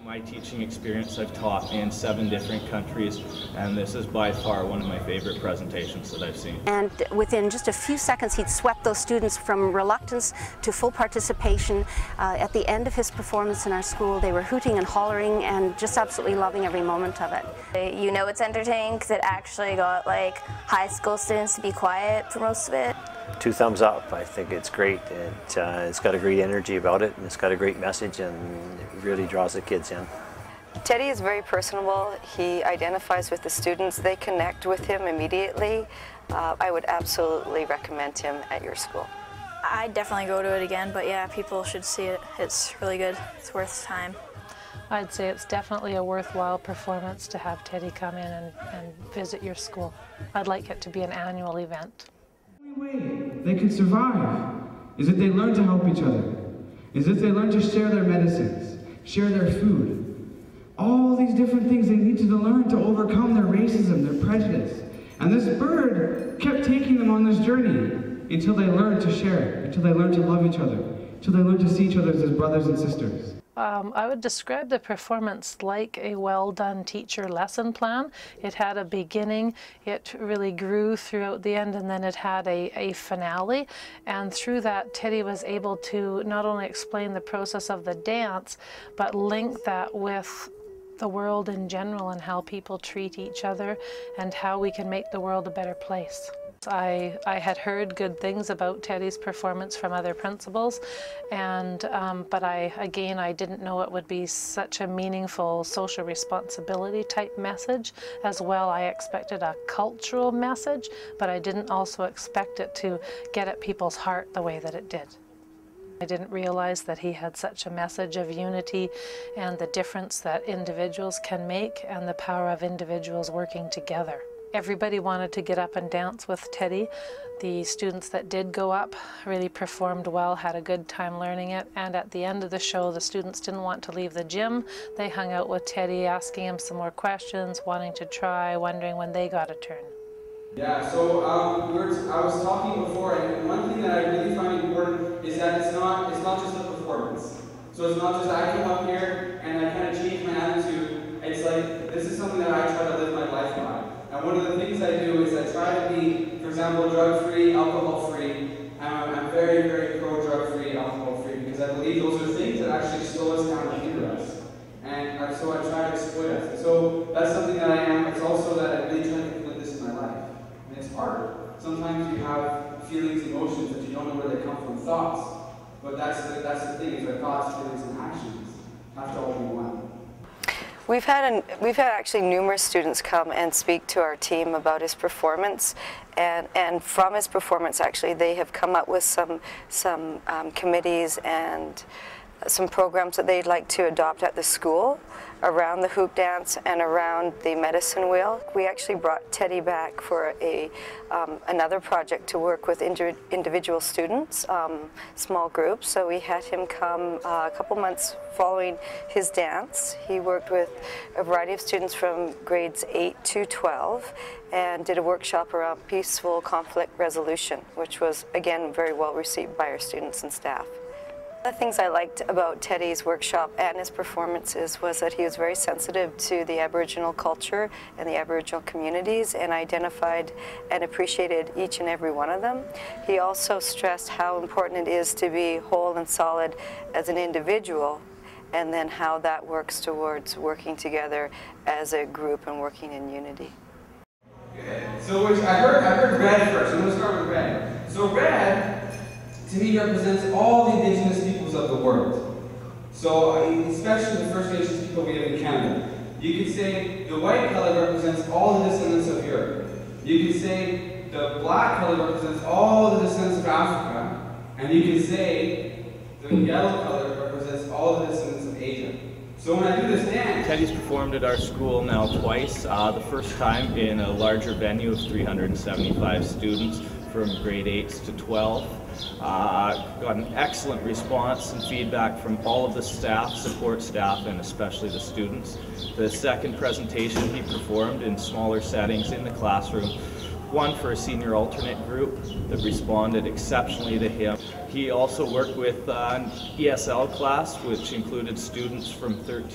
My teaching experience, I've taught in 7 different countries, and this is by far one of my favorite presentations that I've seen. And within just a few seconds, he'd swept those students from reluctance to full participation. At the end of his performance in our school, they were hooting and hollering and just absolutely loving every moment of it. You know it's entertaining because it actually got like high school students to be quiet for most of it. 2 thumbs up. I think it's great. It's got a great energy about it, and it's got a great message, and it really draws the kids in. Teddy is very personable. He identifies with the students. They connect with him immediately. I would absolutely recommend him at your school. I'd definitely go to it again, but yeah, people should see it. It's really good. It's worth time. I'd say it's definitely a worthwhile performance to have Teddy come in and visit your school. I'd like it to be an annual event. The only way they can survive is if they learn to help each other, is if they learn to share their medicines, share their food. All these different things they need to learn to overcome their racism, their prejudice. And this bird kept taking them on this journey until they learned to share, until they learned to love each other, until they learned to see each other as brothers and sisters. I would describe the performance like a well-done teacher lesson plan. It had a beginning, it really grew throughout the end, and then it had a finale. And through that, Teddy was able to not only explain the process of the dance, but link that with the world in general and how people treat each other and how we can make the world a better place. I had heard good things about Teddy's performance from other principals, and but I didn't know it would be such a meaningful social responsibility type message as well. I expected a cultural message, but I didn't also expect it to get at people's heart the way that it did. I didn't realize that he had such a message of unity and the difference that individuals can make and the power of individuals working together. Everybody wanted to get up and dance with Teddy. The students that did go up really performed well, had a good time learning it, and at the end of the show the students didn't want to leave the gym. They hung out with Teddy, asking him some more questions, wanting to try, wondering when they got a turn. Yeah, so I was talking before, and one thing that I really find important is that it's not just a performance. So it's not just I come up here and I kind of change my attitude. It's like, this is something that I try to live my life by. And one of the things I do is I try to be, for example, drug-free, alcohol-free. I'm very, very pro-drug-free, alcohol-free, because I believe those are things that actually slow us down and hinder us. And so I try to exploit us. And so that's something that I am. It's also that I really try to implement this in my life. And it's hard. Sometimes you have feelings, emotions that you don't know where they come from, thoughts. But that's the thing, is that thoughts, feelings, and actions have to all be one. We've had actually numerous students come and speak to our team about his performance, and from his performance actually they have come up with some committees and some programs that they'd like to adopt at the school around the hoop dance and around the medicine wheel. We actually brought Teddy back for another project to work with individual students, small groups. So we had him come a couple months following his dance. He worked with a variety of students from grades 8 to 12 and did a workshop around peaceful conflict resolution, which was again very well received by our students and staff. One of the things I liked about Teddy's workshop and his performances was that he was very sensitive to the Aboriginal culture and the Aboriginal communities and identified and appreciated each and every one of them. He also stressed how important it is to be whole and solid as an individual, and then how that works towards working together as a group and working in unity. Good. So I heard red first. I'm going to start with red. So red, to me, represents all the Indigenous peoples of the world. So, especially the First Nations people we have in Canada. You could say the white color represents all the descendants of Europe. You could say the black color represents all the descendants of Africa. And you could say the yellow color represents all the descendants of Asia. So when I do this dance... Teddy's performed at our school now twice. The first time in a larger venue of 375 students from grade 8s to 12. Got an excellent response and feedback from all of the staff, support staff, and especially the students. The second presentation he performed in smaller settings in the classroom, one for a senior alternate group that responded exceptionally to him. He also worked with an ESL class, which included students from 13